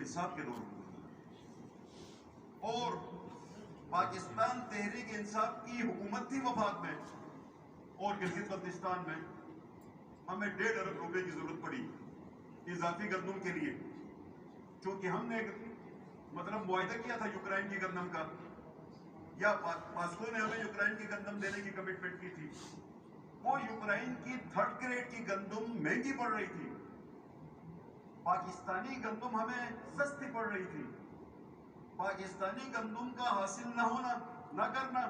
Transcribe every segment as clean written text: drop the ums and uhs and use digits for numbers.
انصاف کے دور میں، اور پاکستان تحریک انصاف کی حکومت تھی وفاق میں، اور گلگت بلتستان میں ہمیں 1.5 ارب روپے کی ضرورت پڑی اضافی گندم کے لیے، چونکہ ہم نے مطلب معاہدہ کیا تھا یوکرائن کی گندم کا، یا پاسکو نے ہمیں یوکرائن کی گندم دینے کی کمٹمنٹ کی تھی۔ وہ یوکرائن کی 3rd گریڈ کی گندم مہنگی پڑ رہی تھی، پاکستانی گندم ہمیں سستی پڑ رہی تھی۔ پاکستانی گندم کا حاصل نہ کرنا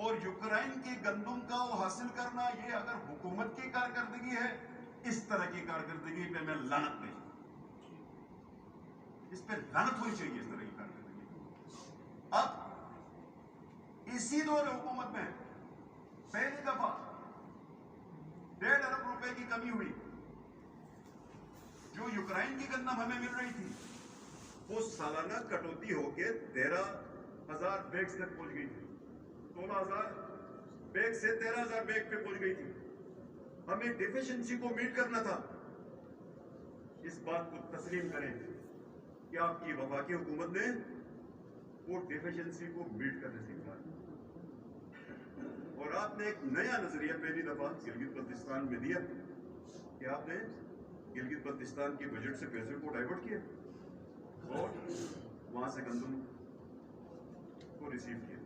اور یوکرائن کی گندم کا وہ حاصل کرنا، یہ اگر حکومت کی کارکردگی ہے، اس طرح کی کارکردگی پہ میں لعنت نہیں، اس پہ لعنت ہونی چاہیے اس طرح کی کارکردگی۔ اب اسی دور حکومت میں پہلی دفعہ 1.5 ارب روپے کی کمی ہوئی، جو یوکرائن کی گندم ہمیں مل رہی تھی وہ سالانہ کٹوتی ہو کے 13,000 بیگز تک پہنچ گئی تھی، 16,000 بیگ سے 13,000 بیگ پہ پہنچ گئی تھی۔ ہمیں ڈیفیشنسی کو میٹ کرنا تھا۔ اس بات کو تسلیم کریں کہ آپ کی وفاقی حکومت نے وہ ڈیفیشنسی کو میٹ کرنے سے انکار کیا، اور آپ نے ایک نیا نظریہ پہلی دفعہ گلگت بلتستان میں دیا کہ آپ نے گلگت بلتستان کے بجٹ سے پیسے کو ڈائیورٹ کیا اور وہاں سے گندم کو ریسیو کیا۔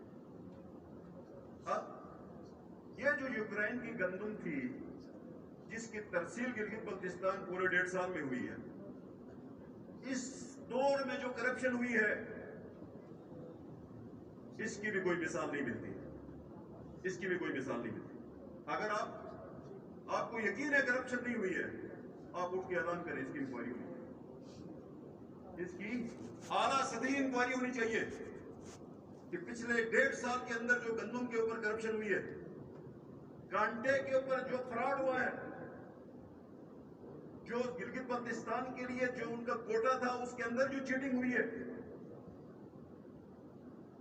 اب یہ جو یوکرائن کی گندم تھی جس کی ترسیل گلگت بلتستان پورے 1.5 سال میں ہوئی ہے، اس دور میں جو کرپشن ہوئی ہے اس کی بھی کوئی مثال نہیں ملتی، اس کی بھی کوئی مثال نہیں ملتی۔ اگر آپ کو یقین ہے کرپشن نہیں ہوئی ہے، آپ اٹھ کے اعلان کریں اس کی انکوائری ہونی چاہیے، اس کی اعلیٰ سطحی انکوائری ہونی چاہیے کہ پچھلے 1.5 سال کے اندر جو گندم کے اوپر کرپشن ہوئی ہے، کانٹے کے اوپر جو فراڈ ہوا ہے، جو گلگت بلتستان کے لیے جو ان کا کوٹا تھا اس کے اندر جو چیٹنگ ہوئی ہے،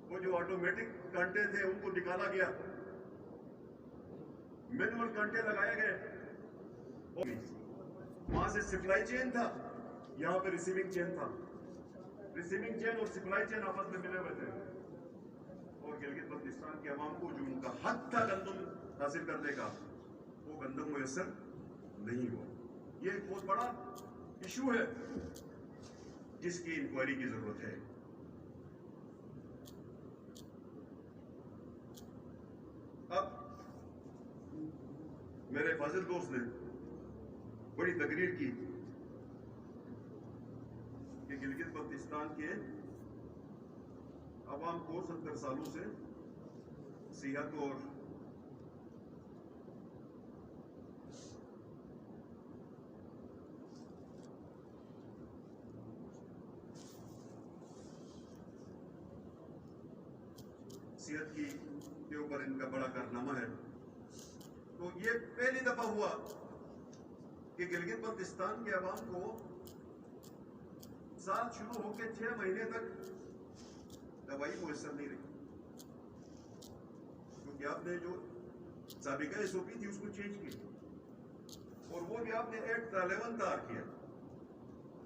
وہ جو آٹومیٹک کانٹے تھے ان کو نکالا گیا، مینول کانٹے لگائے گئے، وہاں سے سپلائی چین تھا، یہاں پہ ریسیونگ چین تھا، ریسیونگ چین اور سپلائی چین آپس میں ملے ہوئے تھے، اور گلگت بلتستان کے عوام کو جو ان کا حق تھا گندم حاصل کرنے کا، وہ گندم میسر نہیں ہوا۔ یہ ایک بہت بڑا ایشو ہے جس کی انکوائری کی ضرورت ہے۔ اب میرے فاضل دوست نے بڑی تقریر کی کہ گلگت بلتستان کے عوام کو 70 سالوں سے صحت اور صحت کے اوپر ان کا بڑا کارنامہ ہے۔ تو یہ پہلی دفعہ ہوا کہ گلگت بلتستان کے عوام کو سال شروع ہو کے 6 مہینے تک دوائی میسر نہیں رہی، کیونکہ آپ نے جو سابقہ SOP تھی اس کو چینج کی، اور وہ بھی آپ نے ایٹ 11 تیار کیا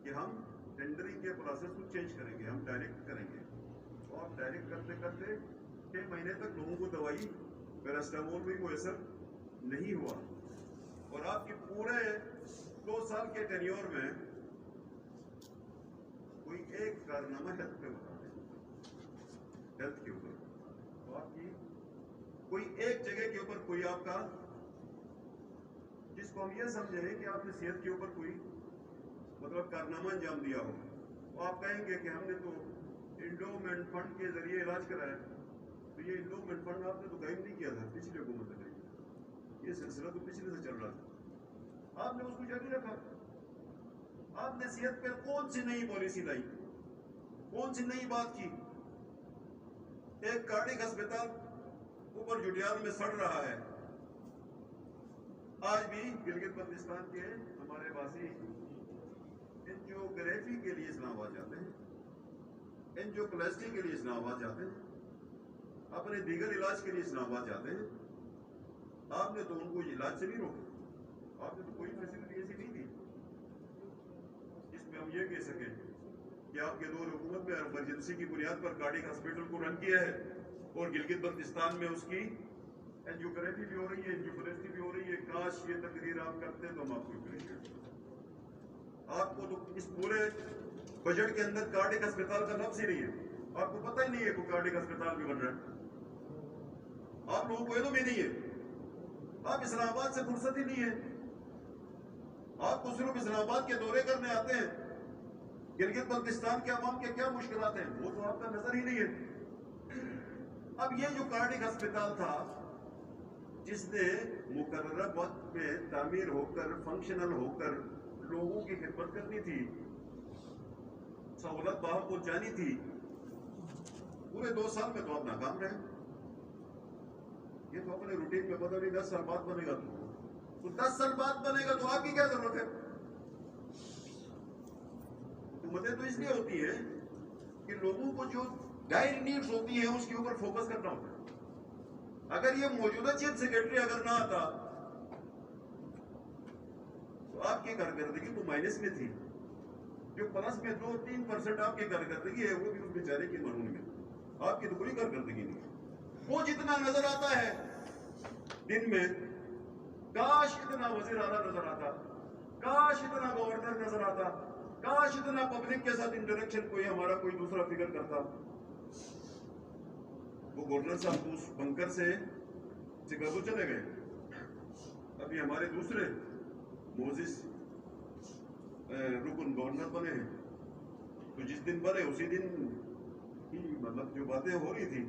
کہ ہم ٹینڈرنگ کے پروسیس کو چینج کریں گے، ہم ڈائریکٹ کریں گے، اور ڈائریکٹ کرتے کرتے 6 مہینے تک لوگوں کو دوائی پیراسٹامول بھی میسر نہیں ہوا، اور آپ کے پورے 2 سال کے ٹینیور میں کوئی ایک کارنامہ ہیلتھ پہ بتا دیں، ہیلتھ کے اوپر تو آپ کی کوئی ایک جگہ کے اوپر کوئی آپ کا، جس کو ہم یہ سمجھیں کہ آپ نے صحت کے اوپر کوئی مطلب کارنامہ انجام دیا ہو، تو آپ کہیں گے کہ ہم نے تو انڈومنٹ فنڈ کے ذریعے علاج کرایا، تو یہ انڈومنٹ فنڈ آپ نے تو قائم نہیں کیا تھا، پچھلے حکومت نے، یہ سلسلہ تو پچھلے سے چل رہا تھا، آپ نے اس کو جاری رکھا۔ آپ نے صحت پہ کون سی نئی پالیسی لائی، کون سی نئی بات کی؟ ایک کارڈک ہسپتال اوپر جوٹیال میں سڑ رہا ہے، آج بھی گلگت بلتستان کے ہمارے واسی اینجیوگرافی کے لیے اسلام آباد جاتے ہیں، اینجیوپلاسٹی کے لیے اسلام آباد جاتے ہیں، اپنے دیگر علاج کے لیے اسلام آباد جاتے ہیں۔ آپ نے تو ان کو علاج سے نہیں روکا، آپ نے تو کوئی فیسلٹی ایسی نہیں دی جس میں ہم یہ کہہ سکیں کہ آپ کے دور حکومت میں ایمرجنسی کی بنیاد پر کارڈک ہاسپٹل کو رن کیا ہے اور گلگت بلتستان میں اس کی اینجیوگرافی بھی ہو رہی ہے, اینجیوپلاسٹی بھی ہو رہی ہے. کاش یہ تقریر آپ کرتے تو ہم آپ کو اپریشیٹ کرتے. آپ کو تو اس پورے بجٹ کے اندر کارڈک ہسپتال کا لفظ ہی نہیں ہے. آپ کو پتہ ہی نہیں ہے کوئی کارڈک ہسپتال بھی بن رہا ہے. آپ لوگوں کو علم ہی نہیں ہے. آپ اسلام آباد سے فرصت ہی نہیں ہے. آپ کو صرف اسلام آباد کے دورے کرنے آتے ہیں. گلگت بلتستان کے عوام کے کیا مشکلات ہیں وہ تو آپ کا نظر ہی نہیں ہے. اب یہ جو کارڈک ہسپتال تھا جس نے مقررہ وقت میں تعمیر ہو کر فنکشنل ہو کر لوگوں کی خدمت کرنی تھی, سہولت باہم پہنچانی تھی, پورے 2 سال میں تو آپ ناکام رہے. یہ تو اپنے روٹین میں پتہ نہیں 10 سال بعد بنے گا تو 10 سال بعد بنے گا تو آپ کی کیا ضرورت ہے. حکومتیں تو اس لیے ہوتی ہیں کہ لوگوں کو جو ڈائری نیڈز ہوتی ہیں اس کے اوپر فوکس کرنا ہوتا ہے. اگر یہ موجودہ چیف سیکرٹری اگر نہ آتا تو آپ کی کارکردگی تو مائنس میں تھی. جو پلس میں 2-3% آپ کی کارکردگی ہے وہ بھی اس بیچارے کی مرہون میں. آپ کی تو کوئی کارکردگی نہیں. وہ جتنا نظر آتا ہے دن میں, کاش اتنا وزیر اعلیٰ نظر آتا, کاش اتنا گورنر نظر آتا, کاش اتنا پبلک کے ساتھ انٹریکشن کوئی ہمارا کوئی دوسرا فگر کرتا. وہ گورنر صاحب اس بنکر سے چکاگو چلے گئے. ابھی ہمارے دوسرے موزس رکن گورنر بنے ہیں. تو جس دن بنے اسی دن ہی مطلب جو باتیں ہو رہی تھی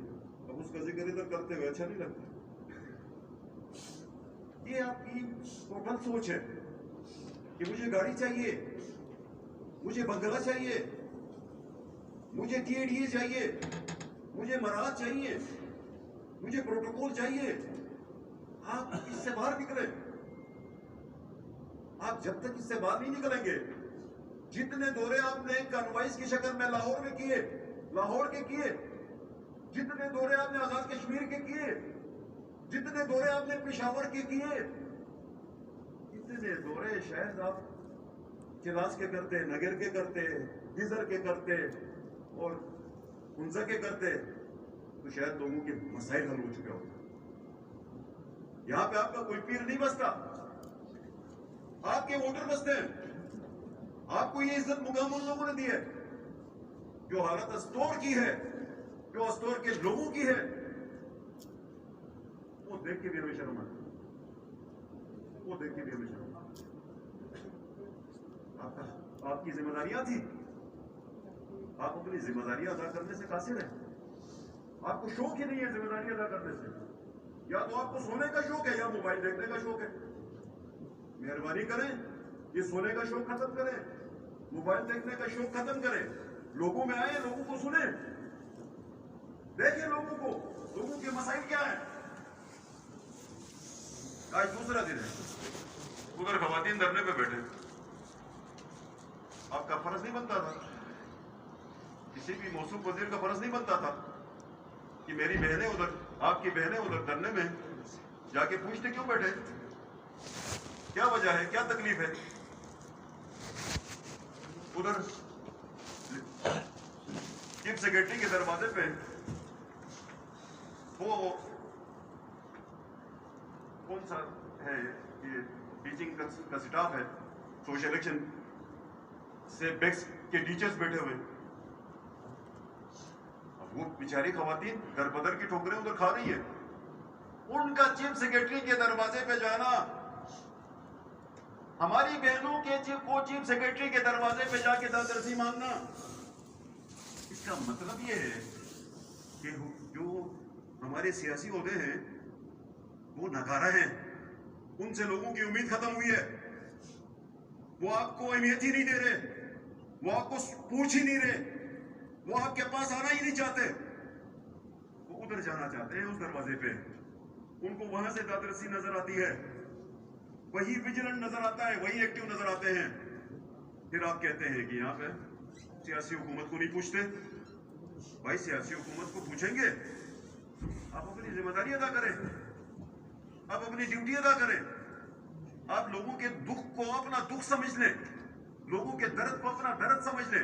اب اس کا ذکر ادھر کرتے ہوئے اچھا نہیں لگتا. یہ آپ کی ٹوٹل سوچ ہے کہ مجھے گاڑی چاہیے, مجھے بنگلہ چاہیے, مجھے TADA چاہیے, مجھے مراحت چاہیے, مجھے پروٹوکول چاہیے. آپ اس سے باہر نکلیں. آپ جب تک اس سے باہر نہیں نکلیں گے, جتنے دورے آپ نے کانوائز کی شکل میں لاہور میں کیے, لاہور کے کیے, جتنے دورے آپ نے آزاد کشمیر کے کیے, جتنے دورے آپ نے پشاور کے کیے, اتنے دورے شاید آپ چلاس کے کرتے, نگر کے کرتے, گزر کے کرتے اور انزا کے کرتے تو شاید لوگوں کے مسائل حل ہو چکے ہوتے. یہاں پہ آپ کا کوئی پیر نہیں بستا, آپ کے ووٹر بستے ہیں. آپ کو یہ عزت مقام ان لوگوں نے دی ہے جو حالت استور کی ہے, جو استور کے لوگوں کی ہے. وہ دیکھ کے بھی ہمیں شرم آتی, وہ دیکھ کے بھی ہمیں شرم آتی. آپ کی ذمہ داریاں تھی, آپ اپنی ذمہ داریاں ادا کرنے سے قاصر ہیں. آپ کو شوق ہی نہیں ہے ذمہ داری ادا کرنے سے. یا تو آپ کو سونے کا شوق ہے یا موبائل دیکھنے کا شوق ہے. مہربانی کریں یہ سونے کا شوق ختم کریں, موبائل دیکھنے کا شوق ختم کریں. لوگوں میں آئیں, لوگوں کو سنیں, دیکھیں لوگوں کو, لوگوں کے مسائل کیا ہیں. آج دوسرا دن ہے, ادھر خواتین دھرنے پہ بیٹھے. آپ کا فرض نہیں بنتا تھا, کسی بھی موصوف وزیر کا فرض نہیں بنتا تھا کہ میری بہنیں ادھر, آپ کی بہنیں ادھر دھرنے میں جا کے پوچھتے کیوں بیٹھے, کیا وجہ ہے, کیا تکلیف ہے. ادھر چیف سیکرٹری کے دروازے پہ وہ کون سا ہے یہ ٹیچنگ کا سٹاف ہے, سوشل ایکشن سے بیکس کے ٹیچرز بیٹھے ہوئے. اب وہ بیچاری خواتین در بدر کی ٹھوکریں ادھر کھا رہی ہیں. ان کا چیف سیکرٹری کے دروازے پہ جانا, ہماری بہنوں کے چیف سیکرٹری کے دروازے پہ جا کے دسترسی مانگنا, اس کا مطلب یہ ہے کہ جو ہمارے سیاسی عہدے ہیں وہ ناکارہ ہیں, ان سے لوگوں کی امید ختم ہوئی ہے. وہ آپ کو اہمیت ہی نہیں دے رہے, وہ آپ کو پوچھ ہی نہیں رہے, وہ آپ کے پاس آنا ہی نہیں چاہتے. وہ ادھر جانا چاہتے ہیں اس دروازے پہ, ان کو وہاں سے دسترسی نظر آتی ہے, وہی ویجیلنٹ نظر آتا ہے, وہی ایکٹیو نظر آتے ہیں. پھر آپ کہتے ہیں کہ یہاں پہ سیاسی حکومت کو نہیں پوچھتے. بھائی سیاسی حکومت کو پوچھیں گے, آپ اپنی ذمہ داری ادا کریں, آپ اپنی ڈیوٹی ادا کریں. آپ لوگوں کے دکھ کو اپنا دکھ سمجھ لیں, لوگوں کے درد کو اپنا درد سمجھ لیں,